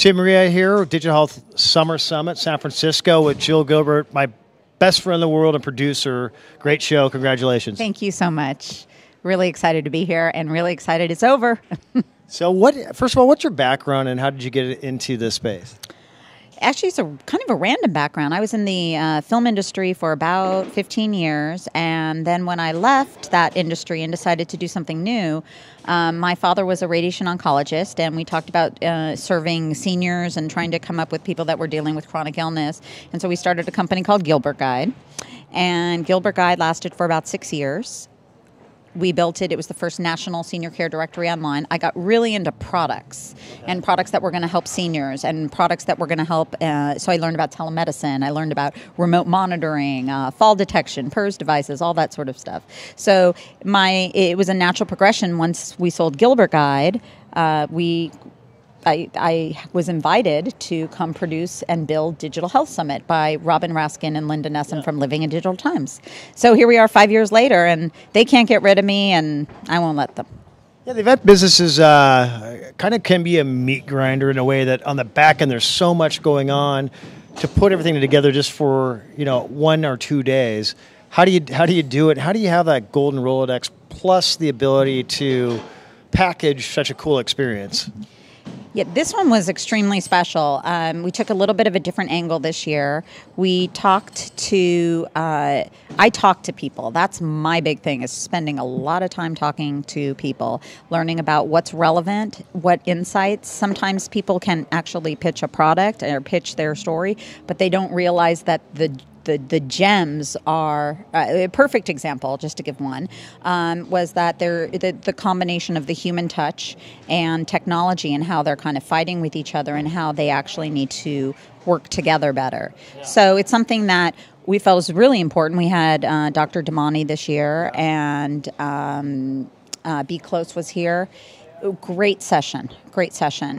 Tim Maria here, Digital Health Summer Summit, San Francisco, with Jill Gilbert, my best friend in the world and producer. Great show. Congratulations. Thank you so much. Really excited to be here and really excited it's over. So first of all, what's your background and how did you get into this space? Actually, it's a kind of a random background. I was in the film industry for about 15 years, and then when I left that industry and decided to do something new, my father was a radiation oncologist, and we talked about serving seniors and trying to come up with people that were dealing with chronic illness. And so we started a company called Gilbert Guide, and Gilbert Guide lasted for about 6 years. We built it. It was the first national senior care directory online. I got really into products and products that were going to help seniors and products that were going to help. So I learned about telemedicine. I learned about remote monitoring, fall detection, PERS devices, all that sort of stuff. So it was a natural progression. Once we sold Gilbert Guide, I was invited to come produce and build Digital Health Summit by Robin Raskin and Linda Nesson from Living in Digital Times. So here we are 5 years later, and they can't get rid of me, and I won't let them. Yeah, the event business is kind of can be a meat grinder in a way that on the back end there's so much going on to put everything together just for 1 or 2 days. How do you do it? How do you have that golden Rolodex plus the ability to package such a cool experience? Yeah, this one was extremely special. We took a little bit of a different angle this year. I talked to people. That's my big thing, is spending a lot of time talking to people, learning about what's relevant, what insights. Sometimes people can actually pitch a product or pitch their story, but they don't realize that the gems are a perfect example, just to give one, was that the combination of the human touch and technology and how they're kind of fighting with each other and how they actually need to work together better. Yeah. So it's something that we felt was really important. We had Dr. Damani this year, and Be Close was here. Great session.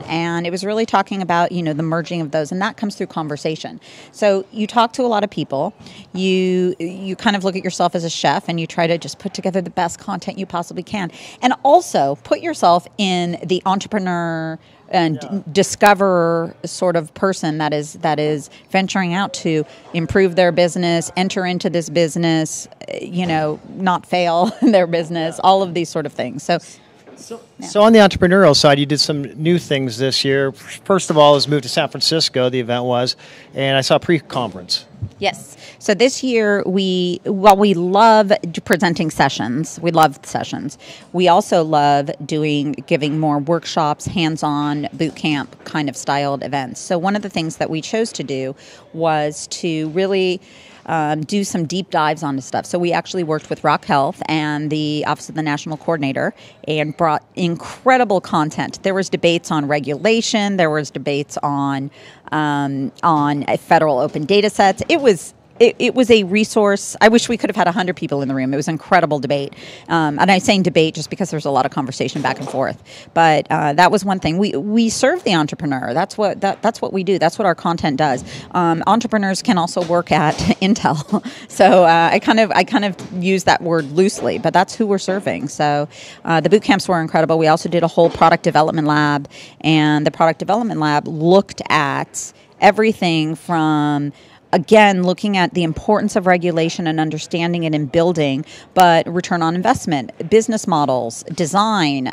And it was really talking about, the merging of those, and that comes through conversation. So you talk to a lot of people, you kind of look at yourself as a chef, and you try to just put together the best content you possibly can. And also put yourself in the entrepreneur and discover sort of person that is venturing out to improve their business, enter into this business, not fail in their business, all of these sort of things. So on the entrepreneurial side, you did some new things this year. First of all, is moved to San Francisco, the event was, and I saw a pre-conference. Yes. So this year, we love presenting sessions. We love sessions. We also love giving more workshops, hands-on, boot camp kind of styled events. So one of the things that we chose to do was to really do some deep dives onto stuff. So we actually worked with Rock Health and the Office of the National Coordinator and brought incredible content. There was debates on regulation. There was debates on federal open data sets. It was a resource. I wish we could have had 100 people in the room. It was an incredible debate. And I'm saying debate just because there's a lot of conversation back and forth. But that was one thing. We serve the entrepreneur. That's what we do. That's what our content does. Entrepreneurs can also work at Intel. So I kind of use that word loosely, but that's who we're serving. So the boot camps were incredible. We also did a whole product development lab, and the product development lab looked at everything from, again, looking at the importance of regulation and understanding it and building, but return on investment, business models, design.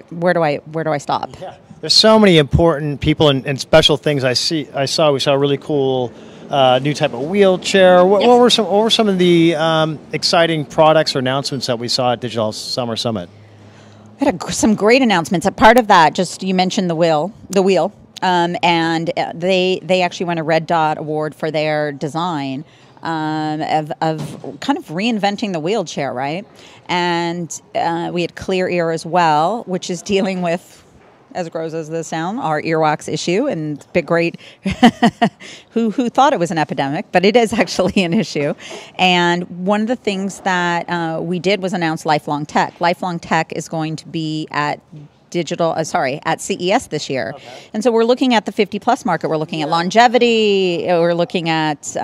Where do I stop? Yeah. There's so many important people and special things we saw a really cool new type of wheelchair. What were some of the exciting products or announcements that we saw at Digital Summer Summit? I had some great announcements. A part of that, just you mentioned the wheel. And they actually won a Red Dot Award for their design of kind of reinventing the wheelchair, right? And we had Clear Ear as well, which is dealing with, as gross as this sound, our earwax issue, and great who thought it was an epidemic, but it is actually an issue. And one of the things that we did was announce Lifelong Tech. Lifelong Tech is going to be at CES this year. Okay. And so we're looking at the 50-plus market. We're looking at longevity. We're looking at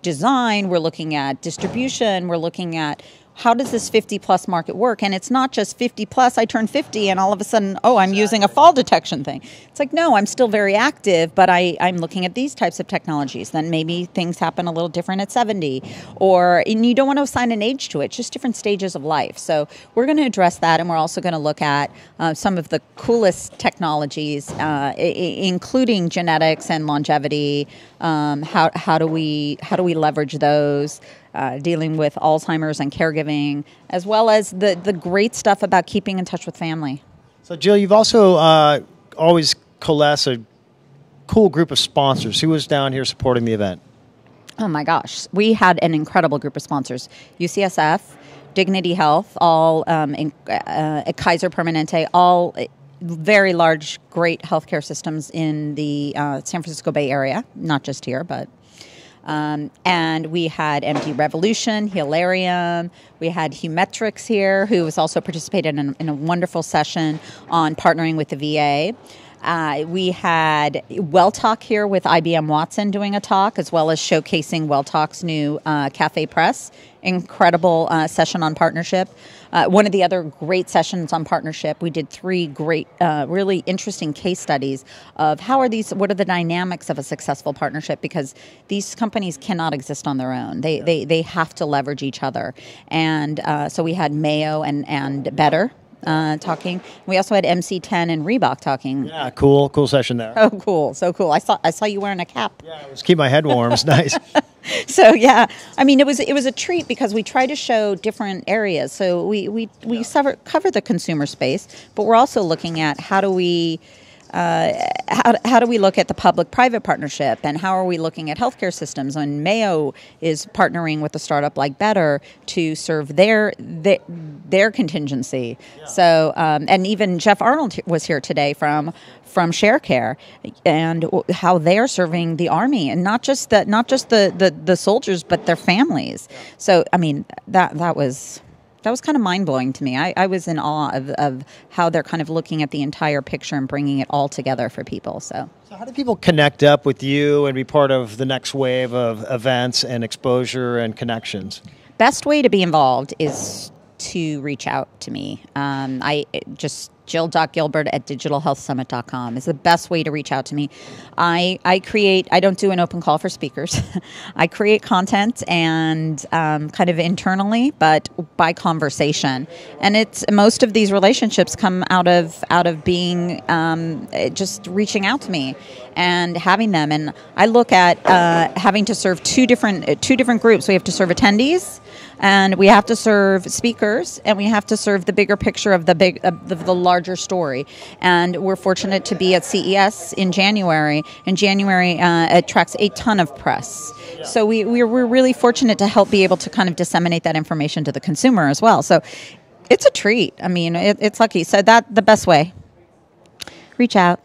design. We're looking at distribution. We're looking at how does this 50 plus market work? And it's not just 50 plus, I turn 50 and all of a sudden, oh, I'm using a fall detection thing. It's like, no, I'm still very active, but I'm looking at these types of technologies. Then maybe things happen a little different at 70. And you don't want to assign an age to it, just different stages of life. So we're going to address that, and we're also going to look at some of the coolest technologies, including genetics and longevity. How do we leverage those? Dealing with Alzheimer's and caregiving, as well as the great stuff about keeping in touch with family. So, Jill, you've also always coalesced a cool group of sponsors. Who was down here supporting the event? Oh, my gosh. We had an incredible group of sponsors. UCSF, Dignity Health, all Kaiser Permanente, all very large, great healthcare systems in the San Francisco Bay Area, not just here, but... and we had MD Revolution, Hilarium. We had Humetrics here, who was also participated in a wonderful session on partnering with the VA. We had WellTalk here with IBM Watson doing a talk, as well as showcasing WellTalk's new Cafe Press. Incredible session on partnership. One of the other great sessions on partnership, we did 3 great, really interesting case studies of what are the dynamics of a successful partnership, because these companies cannot exist on their own. They have to leverage each other. And so we had Mayo and Better talking. We also had MC10 and Reebok talking. Yeah, cool session there. Oh, cool, so cool. I saw you wearing a cap. Yeah, it was keep my head warm. It's nice. So yeah, I mean, it was a treat because we try to show different areas. So we cover the consumer space, but we're also looking at how do we look at the public-private partnership, and how are we looking at healthcare systems? And Mayo is partnering with a startup like Better to serve their contingency. Yeah. So, and even Jeff Arnold was here today from ShareCare, and how they're serving the Army, and not just the soldiers, but their families. Yeah. So, I mean, that was kind of mind-blowing to me. I was in awe of how they're kind of looking at the entire picture and bringing it all together for people. So how do people connect up with you and be part of the next wave of events and exposure and connections? Best way to be involved is to reach out to me. Jill.Gilbert at digitalhealthsummit.com is the best way to reach out to me. I don't do an open call for speakers. I create content and kind of internally, but by conversation. And most of these relationships come out of being just reaching out to me and having them. And I look at having to serve two different groups. We have to serve attendees, and we have to serve speakers, and we have to serve the bigger picture of the larger story. And we're fortunate to be at CES in January. And January attracts a ton of press. Yeah. So we're really fortunate to help be able to kind of disseminate that information to the consumer as well. So it's a treat. I mean, it's lucky. So the best way. Reach out.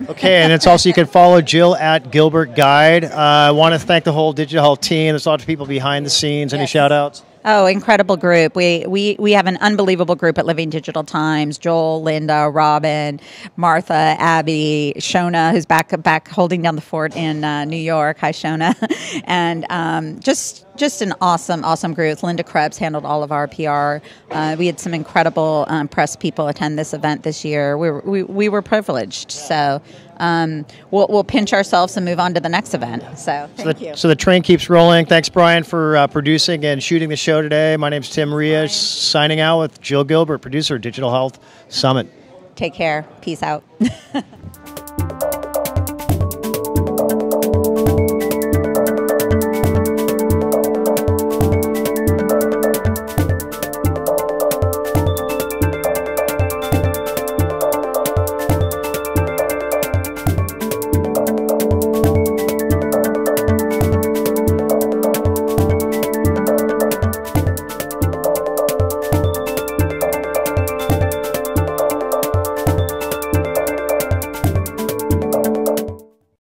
Okay, and it's also, you can follow Jill at Gilbert Guide. I want to thank the whole Digital Health team. There's a lot of people behind the scenes. Any shout outs? Oh, incredible group. We have an unbelievable group at Living Digital Times. Joel, Linda, Robin, Martha, Abby, Shona, who's back holding down the fort in New York. Hi, Shona. And just an awesome group. Linda Krebs handled all of our PR. We had some incredible press people attend this event this year. We were privileged. So we'll pinch ourselves and move on to the next event. So thank you. So the train keeps rolling. Thanks, Brian, for producing and shooting the show today. My name's Tim Ria, signing out with Jill Gilbert, producer of Digital Health Summit. Take care. Peace out.